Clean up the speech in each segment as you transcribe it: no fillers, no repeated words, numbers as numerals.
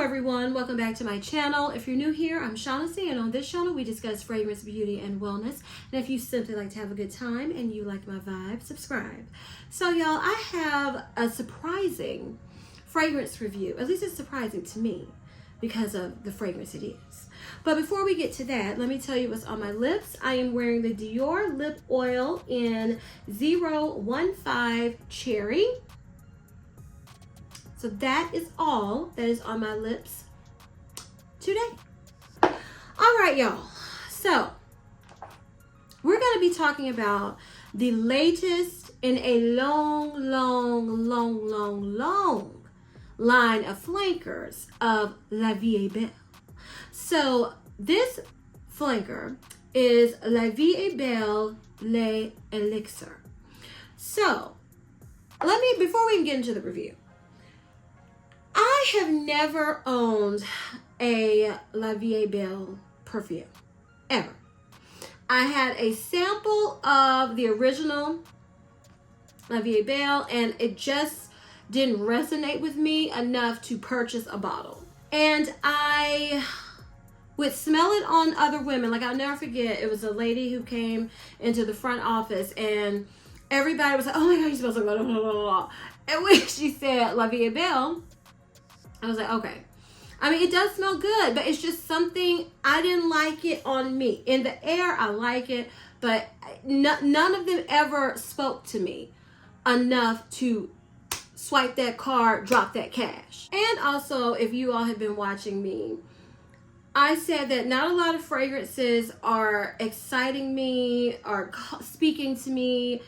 everyone, welcome back to my channel. If you're new here, I'm Shaughnessy, and on this channel we discuss fragrance, beauty, and wellness. And if you simply like to have a good time and you like my vibe, subscribe. So y'all, I have a surprising fragrance review. At least it's surprising to me because of the fragrance it is. But before we get to that, let me tell you what's on my lips. I am wearing the Dior lip oil in 015 Cherry. So that is all that is on my lips today. All right, y'all. So we're going to be talking about the latest in a long line of flankers of La Vie Est Belle. So this flanker is La Vie Est Belle L Elixir. So before we get into the review, I have never owned a La Vie Est Belle perfume, ever. I had a sample of the original La Vie Est Belle, and it just didn't resonate with me enough to purchase a bottle. And I would smell it on other women. Like, I'll never forget, it was a lady who came into the front office, and everybody was like, oh my God, you smell so good, blah, blah, blah. And when she said La Vie Est Belle, I was like, okay. I mean, it does smell good, but it's just something, I didn't like it on me. In the air, I like it, but none of them ever spoke to me enough to swipe that card, drop that cash. And also, if you all have been watching me, I said that not a lot of fragrances are exciting me or speaking to me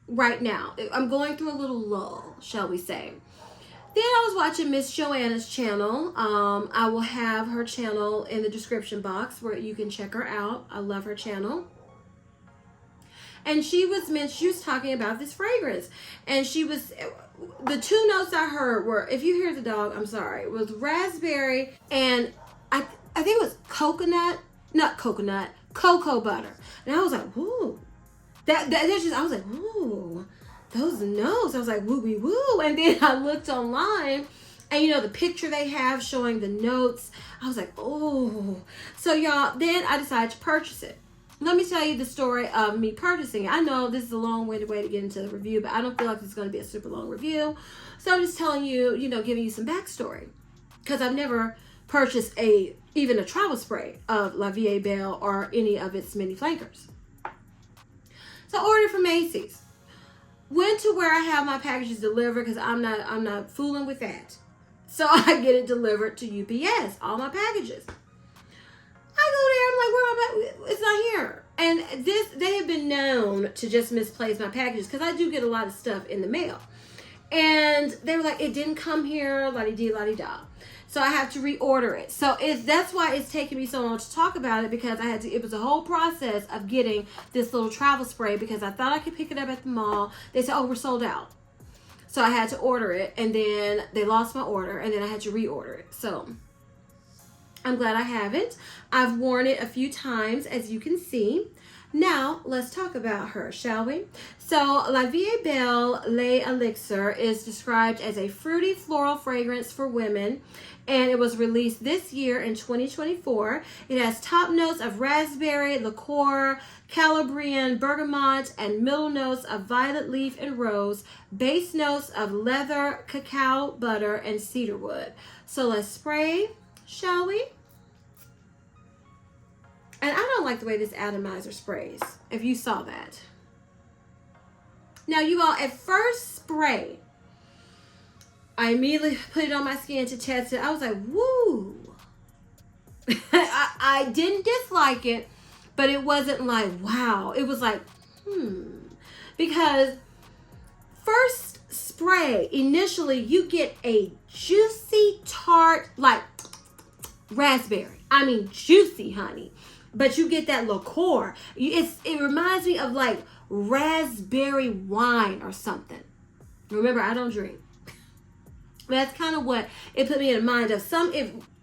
right now. I'm going through a little lull, shall we say. Then I was watching Miss Joanna's channel. I will have her channel in the description box where you can check her out. I love her channel. And she was talking about this fragrance. And the two notes I heard were, if you hear the dog, I'm sorry, it was raspberry and I think it was cocoa butter. And I was like, woo. I was like, woo. Those notes, I was like, woo, woo, woo. And then I looked online, and you know, the picture they have showing the notes, I was like, oh. So y'all, then I decided to purchase it. Let me tell you the story of me purchasing it. I know this is a long-winded way to get into the review, but I don't feel like it's going to be a super long review. So I'm just telling you, giving you some backstory. Because I've never purchased even a travel spray of La Vie Est Belle or any of its many flankers. So I ordered from Macy's. Went to where I have my packages delivered because I'm not fooling with that. So I get it delivered to UPS, all my packages. I go there, I'm like, where am I? It's not here. And they have been known to just misplace my packages because I do get a lot of stuff in the mail. And they were like, it didn't come here, la-di-dee, la-di-da. So I have to reorder it. So that's why it's taking me so long to talk about it, because it was a whole process of getting this little travel spray because I thought I could pick it up at the mall. They said, oh, we're sold out. So I had to order it, and then they lost my order, and then I had to reorder it. So I'm glad I have it. I've worn it a few times, as you can see. Now, let's talk about her, shall we? So, La Vie Est Belle L Elixir is described as a fruity floral fragrance for women, and it was released this year in 2024. It has top notes of raspberry, liqueur, Calabrian, bergamot, and middle notes of violet leaf and rose, base notes of leather, cacao butter, and cedarwood. So let's spray, shall we? And I don't like the way this atomizer sprays, if you saw that. Now, you all, at first spray, I immediately put it on my skin to test it. I was like, woo. I didn't dislike it, but it wasn't like, wow. It was like, Because first spray, initially, you get a juicy, tart, like raspberry. I mean, juicy, honey. But you get that liqueur. It reminds me of like raspberry wine or something. Remember, I don't drink. That's kind of what it put me in mind of.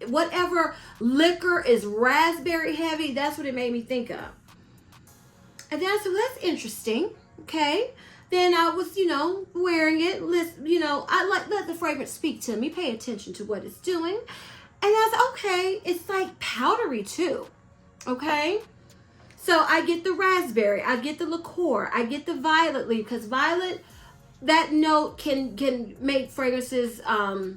Whatever liquor is raspberry heavy, that's what it made me think of. And then I said, well, that's interesting. Okay. Then I was, wearing it. I let the fragrance speak to me, pay attention to what it's doing. And that's okay. It's like powdery too. Okay. So I get the raspberry, I get the liqueur, I get the violet leaf, because violet, that note can make fragrances powdery.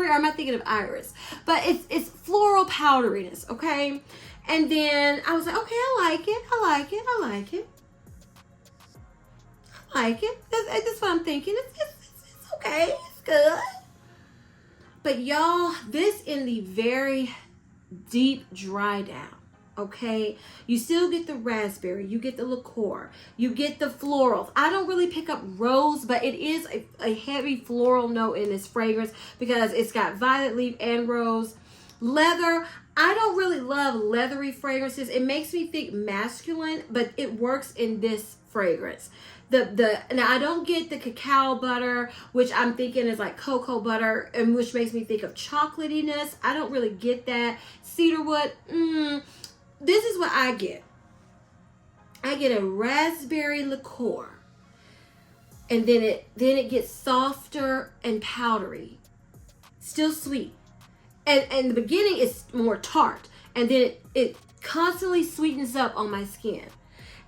Or am I thinking of iris? But it's floral powderiness, okay? And then I was like, okay, I like it. That's what I'm thinking. It's okay. It's good. But y'all, this in the very deep dry down. Okay, you still get the raspberry, you get the liqueur, you get the florals. I don't really pick up rose, but it is a heavy floral note in this fragrance because it's got violet leaf and rose. Leather, I don't really love leathery fragrances. It makes me think masculine, but it works in this fragrance. Now I don't get the cacao butter, which I'm thinking is like cocoa butter, and which makes me think of chocolatiness. I don't really get that. Cedarwood, this is what I get. I get a raspberry liqueur, and then it gets softer and powdery, still sweet, and the beginning is more tart, and then it constantly sweetens up on my skin,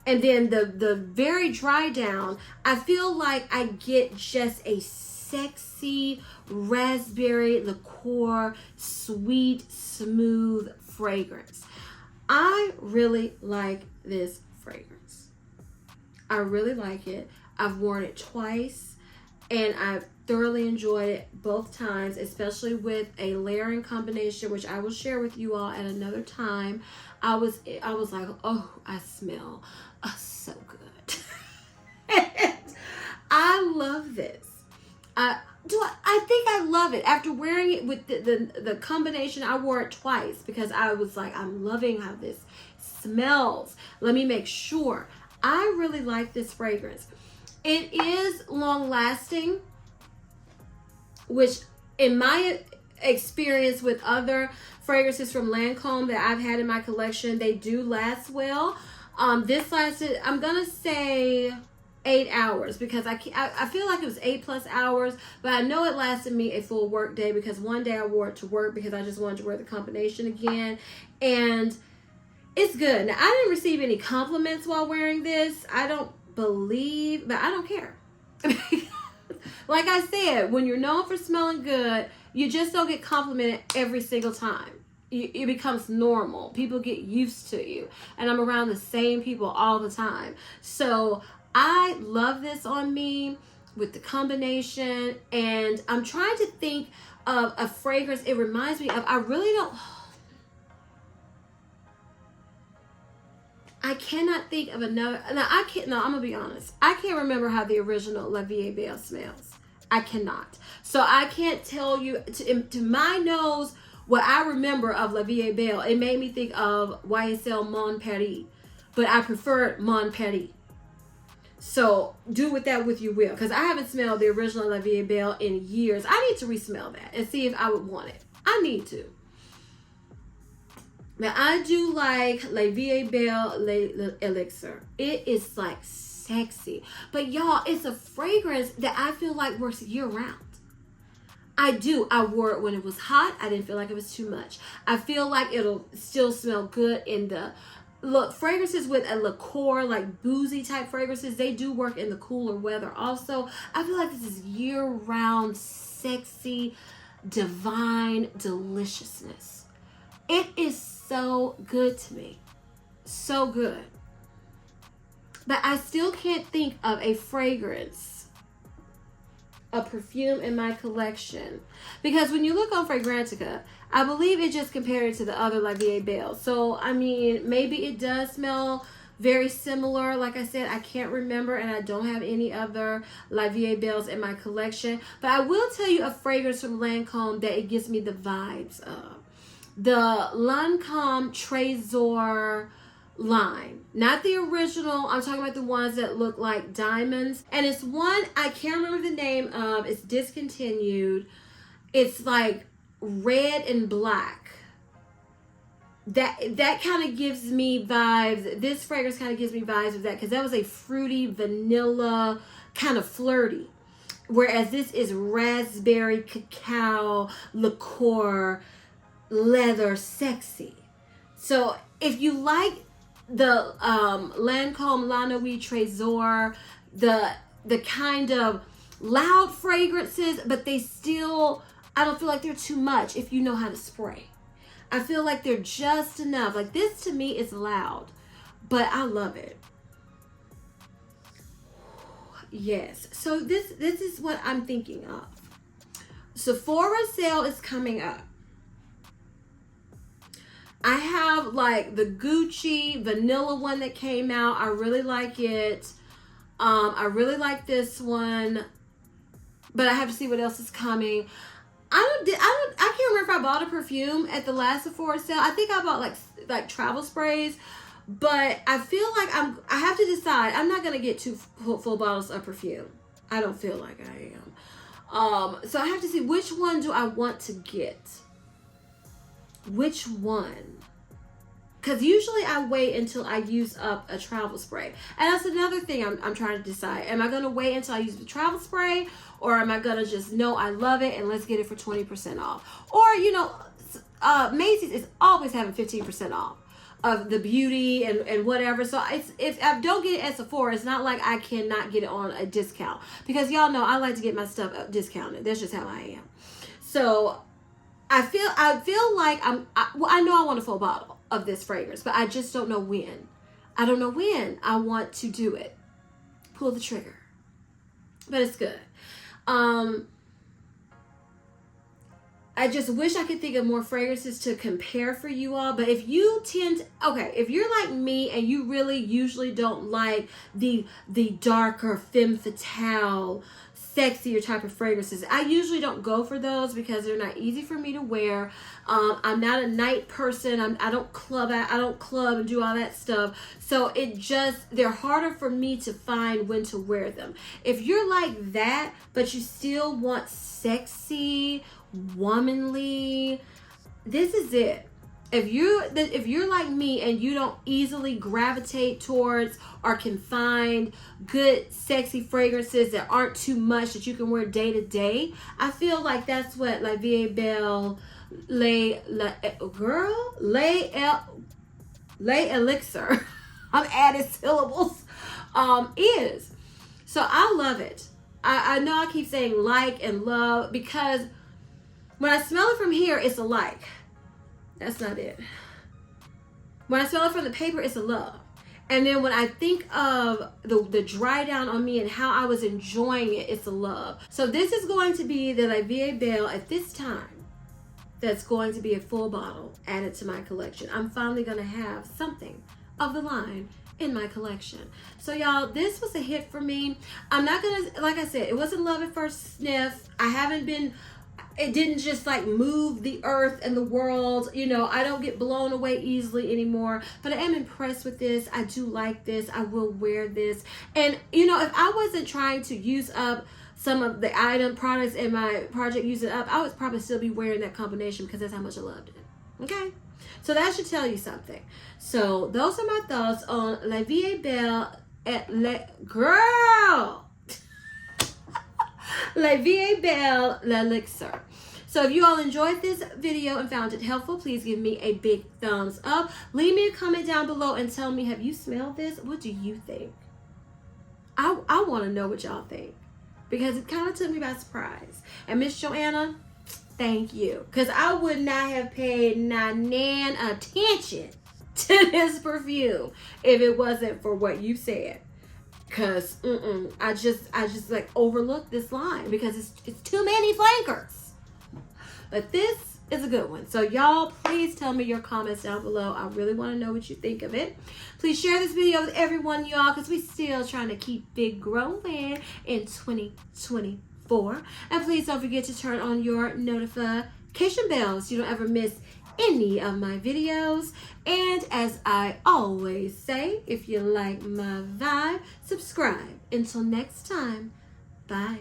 and then the very dry down, I feel like I get just a sexy raspberry liqueur, sweet, smooth fragrance. I really like this fragrance. I really like it. I've worn it twice and I've thoroughly enjoyed it both times, especially with a layering combination, which I will share with you all at another time. I was like, oh, I smell so good. I love this. I think I love it. After wearing it with the combination, I wore it twice because I was like, I'm loving how this smells. Let me make sure. I really like this fragrance. It is long lasting, which in my experience with other fragrances from Lancome that I've had in my collection, they do last well. This lasted, I'm gonna say 8 hours because I feel like it was 8+ hours, but I know it lasted me a full work day because one day I wore it to work because I just wanted to wear the combination again, and it's good. Now, I didn't receive any compliments while wearing this. I don't believe, but I don't care. Like I said, when you're known for smelling good, you just don't get complimented every single time. It becomes normal. People get used to you, and I'm around the same people all the time. So I love this on me with the combination, and I'm trying to think of a fragrance it reminds me of. I cannot think of another. I'm gonna be honest. I can't remember how the original La Vie Est Belle smells. I cannot. So I can't tell you, to my nose, what I remember of La Vie Est Belle. It made me think of YSL Mon Paris, but I prefer Mon Paris. So do with that what you will, because I haven't smelled the original La Vie Est Belle in years. I need to resmell that and see if I would want it. I need to. Now I do like La Vie Est Belle L Elixir. It is like sexy, but y'all, it's a fragrance that I feel like works year round. I do. I wore it when it was hot. I didn't feel like it was too much. I feel like it'll still smell good in the fragrances with a liqueur, like boozy type fragrances. They do work in the cooler weather also. I feel like this is year-round, sexy, divine deliciousness. It is so good to me. So good. But I still can't think of a fragrance, a perfume in my collection, because when you look on Fragrantica, I believe it just compared it to the other La Vie Est Belle. So I mean, maybe it does smell very similar. Like I said, I can't remember, and I don't have any other La Vie Est Belles in my collection. But I will tell you a fragrance from Lancome that it gives me the vibes of. The Lancome Trésor line, not the original. I'm talking about the ones that look like diamonds, and it's one I can't remember the name of. It's discontinued. It's like red and black. That kind of gives me vibes. This fragrance kind of gives me vibes of that, because that was a fruity vanilla, kind of flirty, Whereas this is raspberry, cacao, liqueur, leather, sexy. So if you like the Lancome La Nuit Trésor, the kind of loud fragrances, but they still, I don't feel like they're too much if you know how to spray. I feel like they're just enough. Like this to me is loud, but I love it. Yes, so this is what I'm thinking of. Sephora sale is coming up. I have like the Gucci vanilla one that came out. I really like it. I really like this one, but I have to see what else is coming. I can't remember if I bought a perfume at the last Sephora sale. I think I bought like travel sprays. But I feel like I have to decide. I'm not going to get two full bottles of perfume. I don't feel like I am. So I have to see which one do I want to get. Which one? Because usually I wait until I use up a travel spray. And that's another thing I'm trying to decide. Am I going to wait until I use the travel spray? Or am I going to just know I love it and let's get it for 20% off? Or, you know, Macy's is always having 15% off of the beauty and whatever. So if I don't get it at Sephora, it's not like I cannot get it on a discount, because y'all know I like to get my stuff discounted. That's just how I am. So I feel like I know I want a full bottle of this fragrance, but I just don't know when. I don't know when I want to do it. Pull the trigger. But it's good. I just wish I could think of more fragrances to compare for you all. But if you if you're like me and you really usually don't like the darker, femme fatale, sexier type of fragrances, I usually don't go for those because they're not easy for me to wear. I'm not a night person. I don't club and do all that stuff. So they're harder for me to find when to wear them. If you're like that, but you still want sexy, womanly, this is it. If you're like me and you don't easily gravitate towards or can find good sexy fragrances that aren't too much that you can wear day to day, I feel like that's what like Vie Est Belle, L Elixir, I'm adding syllables, is. So I love it. I know I keep saying like and love because when I smell it from here, it's a like. That's not it. When I smell it from the paper, it's a love. And then when I think of the dry down on me and how I was enjoying it, it's a love. So this is going to be the La Vie Est Belle at this time. That's going to be a full bottle added to my collection. I'm finally going to have something of the line in my collection. So y'all, this was a hit for me. I'm not going to, like I said, it wasn't love at first sniff. It didn't just like move the earth and the world. You know, I don't get blown away easily anymore, but I am impressed with this. I do like this. I will wear this. And you know, if I wasn't trying to use up some of the products in my project, use it up, I would probably still be wearing that combination because that's how much I loved it. Okay. So that should tell you something. So those are my thoughts on La Vie Est Belle La Vie Est Belle, L Elixir. So if you all enjoyed this video and found it helpful, please give me a big thumbs up. Leave me a comment down below and tell me, have you smelled this? What do you think? I want to know what y'all think because it kind of took me by surprise. And Miss Joanna, thank you. Because I would not have paid nan attention to this perfume if it wasn't for what you said. Because I just like overlooked this line because it's too many flankers. But this is a good one. So y'all, please tell me your comments down below. I really want to know what you think of it. Please share this video with everyone, y'all, because we're still trying to keep it growing in 2024. And please don't forget to turn on your notification bells so you don't ever miss any of my videos. And as I always say, if you like my vibe, subscribe. Until next time, bye.